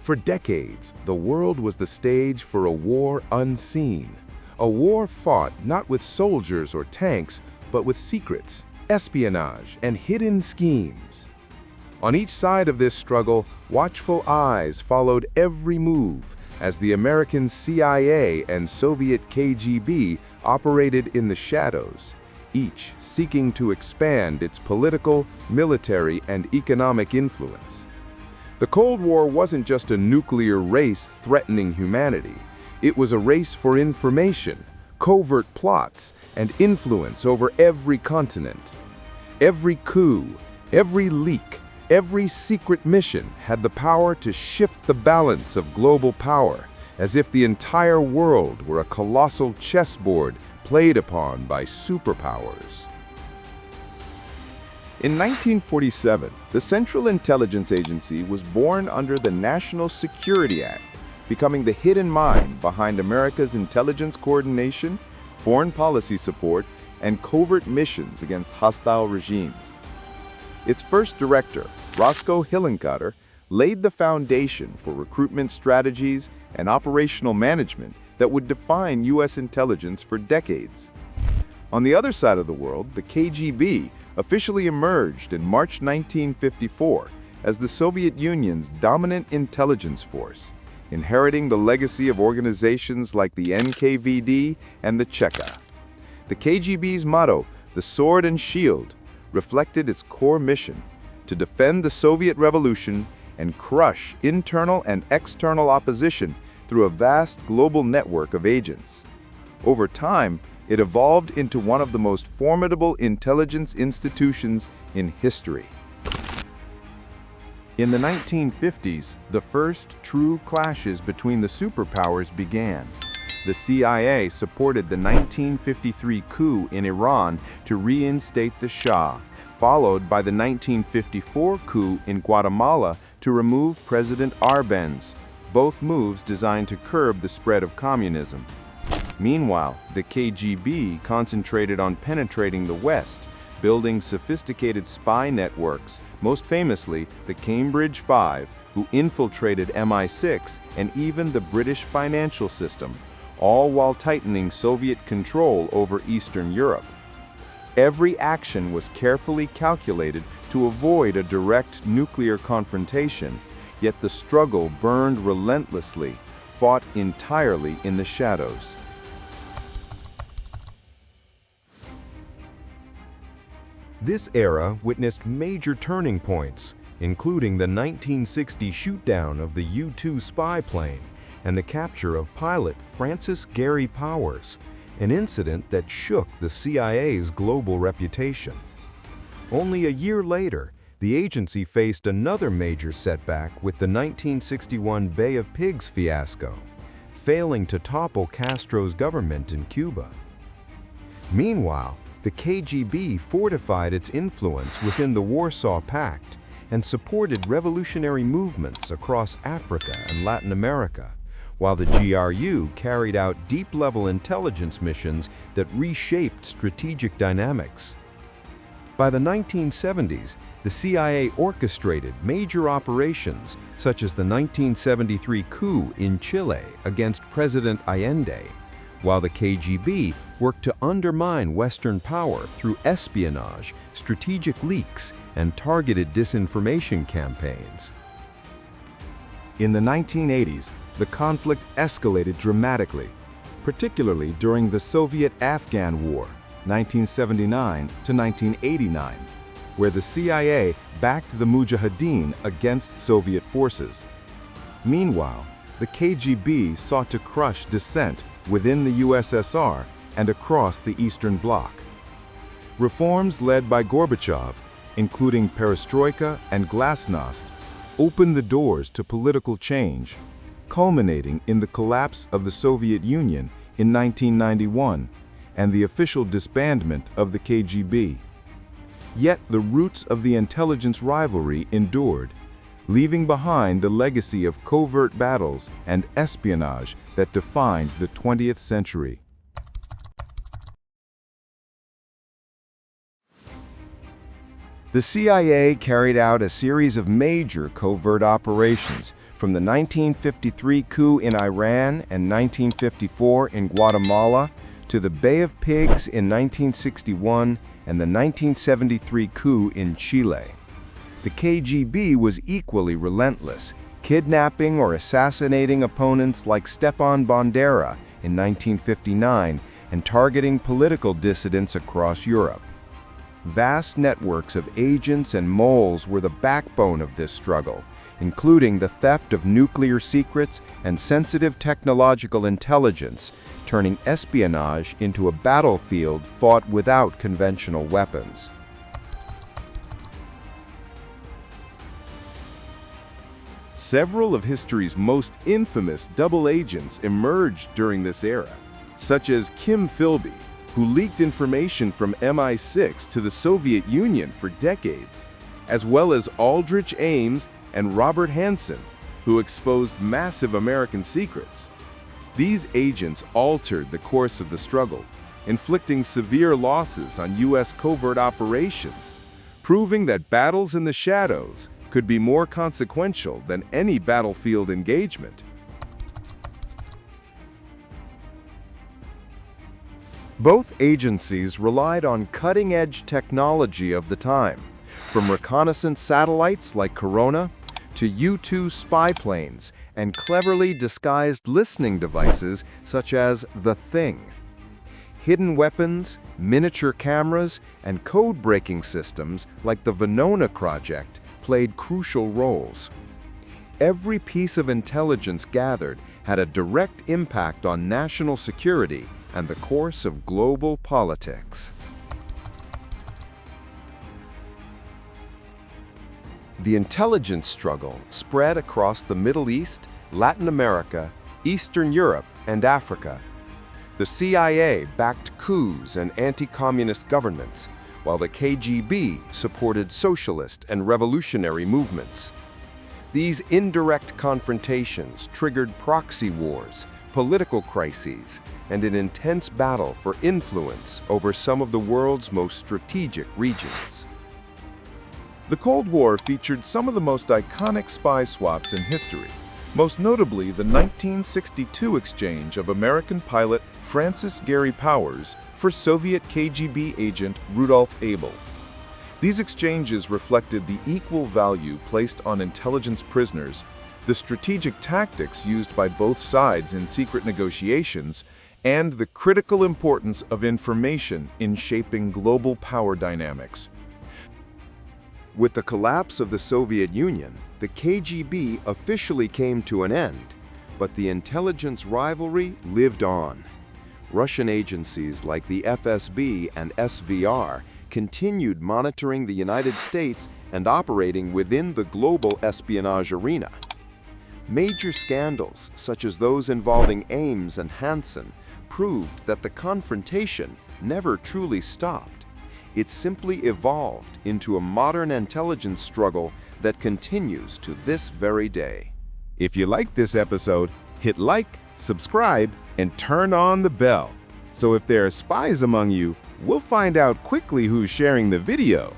For decades, the world was the stage for a war unseen. A war fought not with soldiers or tanks, but with secrets, espionage, and hidden schemes. On each side of this struggle, watchful eyes followed every move as the American CIA and Soviet KGB operated in the shadows, each seeking to expand its political, military, and economic influence. The Cold War wasn't just a nuclear race threatening humanity. It was a race for information, covert plots, and influence over every continent. Every coup, every leak, every secret mission had the power to shift the balance of global power, as if the entire world were a colossal chessboard played upon by superpowers. In 1947, the Central Intelligence Agency was born under the National Security Act, becoming the hidden mind behind America's intelligence coordination, foreign policy support, and covert missions against hostile regimes. Its first director, Roscoe Hillenkotter, laid the foundation for recruitment strategies and operational management that would define U.S. intelligence for decades. On the other side of the world, the KGB officially emerged in March 1954 as the Soviet Union's dominant intelligence force, inheriting the legacy of organizations like the NKVD and the Cheka. The KGB's motto, "The Sword and Shield," reflected its core mission to defend the Soviet Revolution and crush internal and external opposition through a vast global network of agents. Over time, it evolved into one of the most formidable intelligence institutions in history. In the 1950s, the first true clashes between the superpowers began. The CIA supported the 1953 coup in Iran to reinstate the Shah, followed by the 1954 coup in Guatemala to remove President Arbenz, both moves designed to curb the spread of communism. Meanwhile, the KGB concentrated on penetrating the West, building sophisticated spy networks, most famously the Cambridge Five, who infiltrated MI6 and even the British financial system, all while tightening Soviet control over Eastern Europe. Every action was carefully calculated to avoid a direct nuclear confrontation, yet the struggle burned relentlessly, fought entirely in the shadows. This era witnessed major turning points, including the 1960 shootdown of the U-2 spy plane and the capture of pilot Francis Gary Powers, an incident that shook the CIA's global reputation. Only a year later, the agency faced another major setback with the 1961 Bay of Pigs fiasco, failing to topple Castro's government in Cuba. Meanwhile, the KGB fortified its influence within the Warsaw Pact and supported revolutionary movements across Africa and Latin America, while the GRU carried out deep-level intelligence missions that reshaped strategic dynamics. By the 1970s, the CIA orchestrated major operations such as the 1973 coup in Chile against President Allende, while the KGB worked to undermine Western power through espionage, strategic leaks, and targeted disinformation campaigns. In the 1980s, the conflict escalated dramatically, particularly during the Soviet-Afghan War, 1979 to 1989, where the CIA backed the Mujahideen against Soviet forces. Meanwhile, the KGB sought to crush dissent within the USSR and across the Eastern Bloc. Reforms led by Gorbachev, including perestroika and glasnost, opened the doors to political change, culminating in the collapse of the Soviet Union in 1991 and the official disbandment of the KGB. Yet the roots of the intelligence rivalry endured, leaving behind the legacy of covert battles and espionage that defined the 20th century. The CIA carried out a series of major covert operations, from the 1953 coup in Iran and 1954 in Guatemala to the Bay of Pigs in 1961 and the 1973 coup in Chile. The KGB was equally relentless, kidnapping or assassinating opponents like Stepan Bandera in 1959 and targeting political dissidents across Europe. Vast networks of agents and moles were the backbone of this struggle, including the theft of nuclear secrets and sensitive technological intelligence, turning espionage into a battlefield fought without conventional weapons. Several of history's most infamous double agents emerged during this era, such as Kim Philby, who leaked information from MI6 to the Soviet Union for decades, as well as Aldrich Ames and Robert Hansen, who exposed massive American secrets. These agents altered the course of the struggle, inflicting severe losses on U.S. covert operations, proving that battles in the shadows could be more consequential than any battlefield engagement. Both agencies relied on cutting-edge technology of the time, from reconnaissance satellites like Corona to U-2 spy planes and cleverly disguised listening devices such as The Thing. Hidden weapons, miniature cameras, and code-breaking systems like the Venona project played crucial roles. Every piece of intelligence gathered had a direct impact on national security and the course of global politics. The intelligence struggle spread across the Middle East, Latin America, Eastern Europe, and Africa. The CIA backed coups and anti-communist governments, while the KGB supported socialist and revolutionary movements. These indirect confrontations triggered proxy wars, political crises, and an intense battle for influence over some of the world's most strategic regions. The Cold War featured some of the most iconic spy swaps in history, most notably the 1962 exchange of American pilot Francis Gary Powers for Soviet KGB agent Rudolf Abel. These exchanges reflected the equal value placed on intelligence prisoners, the strategic tactics used by both sides in secret negotiations, and the critical importance of information in shaping global power dynamics. With the collapse of the Soviet Union, the KGB officially came to an end, but the intelligence rivalry lived on. Russian agencies like the FSB and SVR continued monitoring the United States and operating within the global espionage arena. Major scandals, such as those involving Ames and Hansen, proved that the confrontation never truly stopped. It simply evolved into a modern intelligence struggle that continues to this very day. If you liked this episode, hit like, subscribe, and turn on the bell. So if there are spies among you, we'll find out quickly who's sharing the video.